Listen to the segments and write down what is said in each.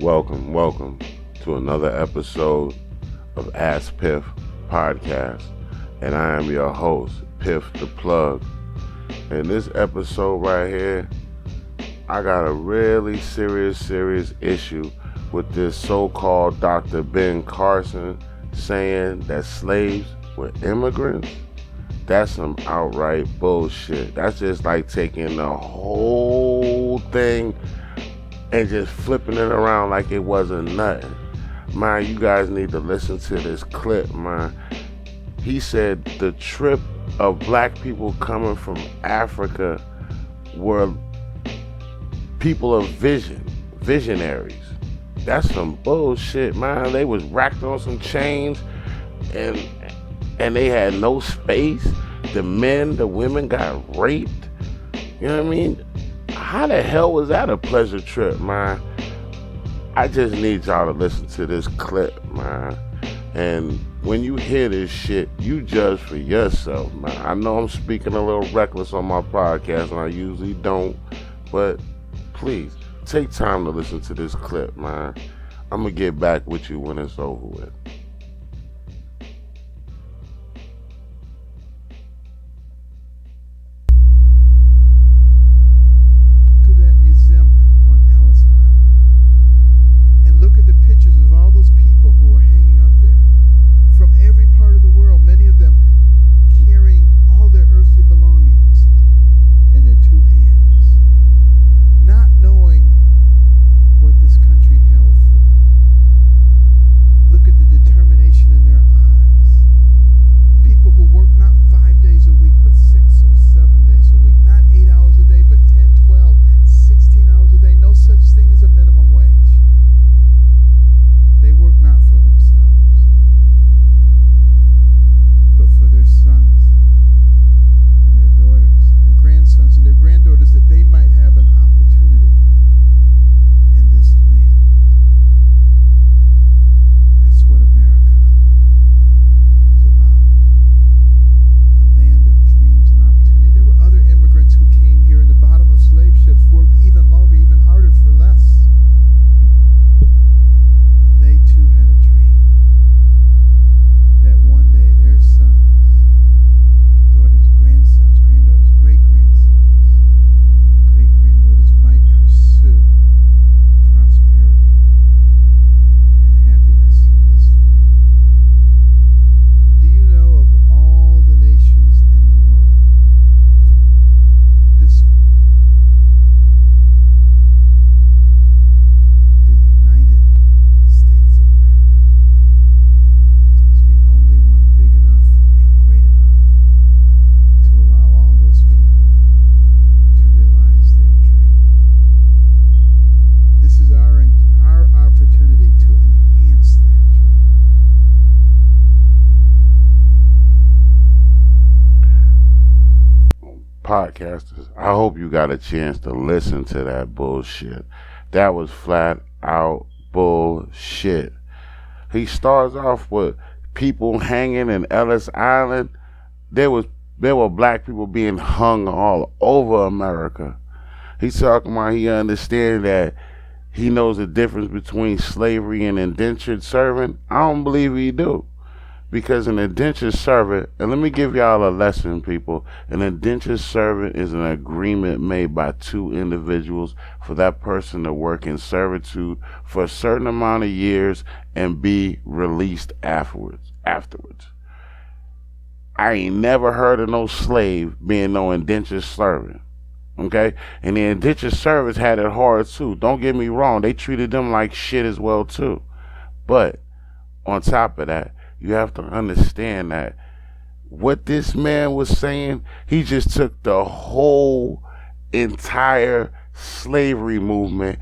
Welcome to another episode of Ask Phiff podcast, and I am your host, Phiff the Plug. In this episode right here, I got a really serious issue with this so-called Dr. Ben Carson saying that slaves were immigrants. That's some outright bullshit. That's just like taking the whole thing and just flipping it around like it wasn't nothing. Man, you guys need to listen to this clip, man. He said the trip of black people coming from Africa were people of visionaries. That's some bullshit, man. They was racked on some chains and they had no space. The women got raped. You know what I mean? How the hell was that a pleasure trip, man? I just need y'all to listen to this clip, man. And when you hear this shit, you judge for yourself, man. I know I'm speaking a little reckless on my podcast, and I usually don't, but please, take time to listen to this clip, man. I'm gonna get back with you when it's over with. Podcasters, I hope you got a chance to listen to that bullshit. That was flat out bullshit. He starts off with people hanging in Ellis Island. There were black people being hung all over America. He's talking about he understands that he knows the difference between slavery and indentured servant. I don't believe he do. Because an indentured servant, and let me give y'all a lesson, people. An indentured servant is an agreement made by two individuals for that person to work in servitude for a certain amount of years and be released afterwards. I ain't never heard of no slave being no indentured servant. Okay? And the indentured servants had it hard too. Don't get me wrong. They treated them like shit as well too. But on top of that, you have to understand that what this man was saying, he just took the whole entire slavery movement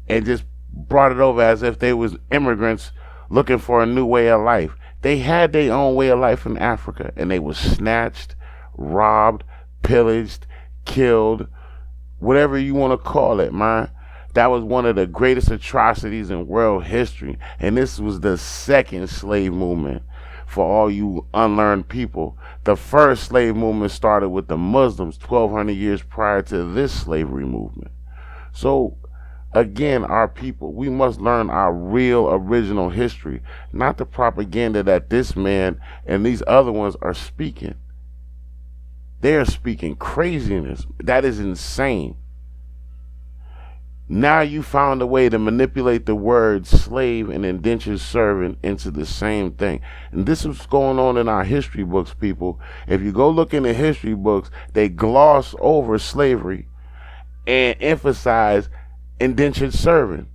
and just brought it over as if they was immigrants looking for a new way of life. They had their own way of life in Africa, and they was snatched, robbed, pillaged, killed, whatever you want to call it, man. That was one of the greatest atrocities in world history. And this was the second slave movement for all you unlearned people. The first slave movement started with the Muslims 1,200 years prior to this slavery movement. So again, our people, we must learn our real original history, not the propaganda that this man and these other ones are speaking. They are speaking craziness. That is insane. Now you found a way to manipulate the words slave and indentured servant into the same thing. And this is going on in our history books, people. If you go look in the history books, they gloss over slavery and emphasize indentured servant.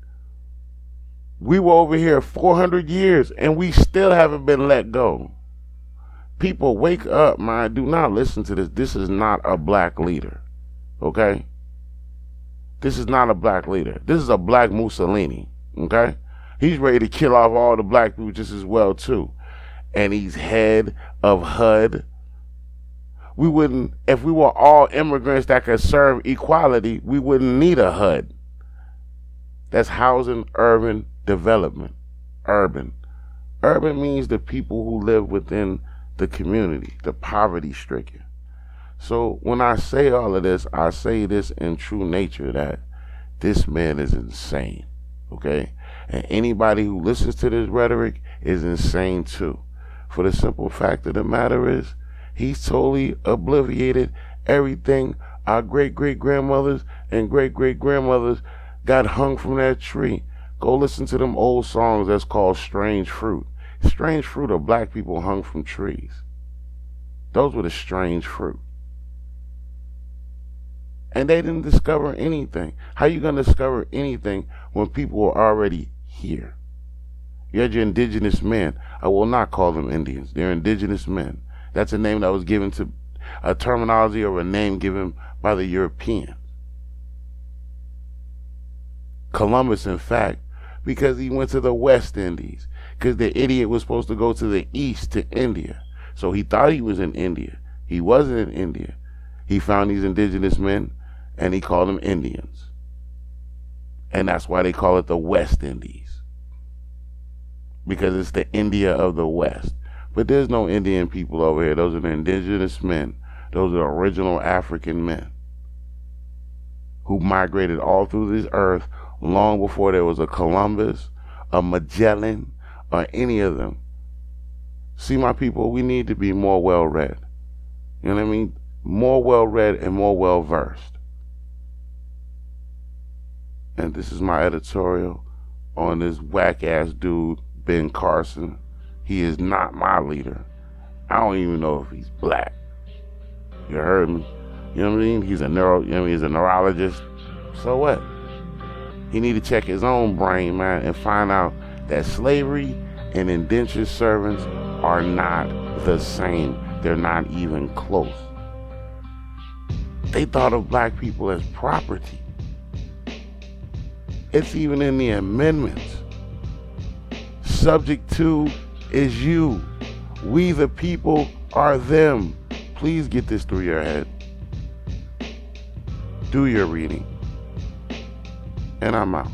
We were over here 400 years and we still haven't been let go. People, wake up, man. Do not listen to this. This is not a black leader. Okay? This is not a black leader. This is a black Mussolini. Okay? He's ready to kill off all the black people just as well, too. And he's head of HUD. We wouldn't, if we were all immigrants that could serve equality, we wouldn't need a HUD. That's housing, urban development. Urban. Urban means the people who live within the community, the poverty stricken. So when I say all of this, I say this in true nature that this man is insane, okay? And anybody who listens to this rhetoric is insane too. For the simple fact of the matter is, he's totally obliterated everything our great-great-grandmothers and great-great-grandmothers got hung from that tree. Go listen to them old songs that's called Strange Fruit. Strange fruit are black people hung from trees. Those were the strange fruit. And they didn't discover anything. How you going to discover anything when people were already here? You had your indigenous men. I will not call them Indians. They're indigenous men. That's a name that was given to a terminology or a name given by the Europeans. Columbus, in fact, because he went to the West Indies, because the idiot was supposed to go to the East, to India. So he thought he was in India. He wasn't in India. He found these indigenous men, and he called them Indians. And that's why they call it the West Indies, because it's the India of the West. But there's no Indian people over here. Those are the indigenous men. Those are the original African men who migrated all through this earth long before there was a Columbus, a Magellan, or any of them. See, my people, we need to be more well-read. You know what I mean? More well-read and more well-versed. And this is my editorial on this whack-ass dude, Ben Carson. He is not my leader. I don't even know if he's black. You heard me? You know what I mean? He's a he's a neurologist. So what? He need to check his own brain, man, and find out that slavery and indentured servants are not the same. They're not even close. They thought of black people as property. It's even in the amendments. Subject to is you. We the people are them. Please get this through your head. Do your reading. And I'm out.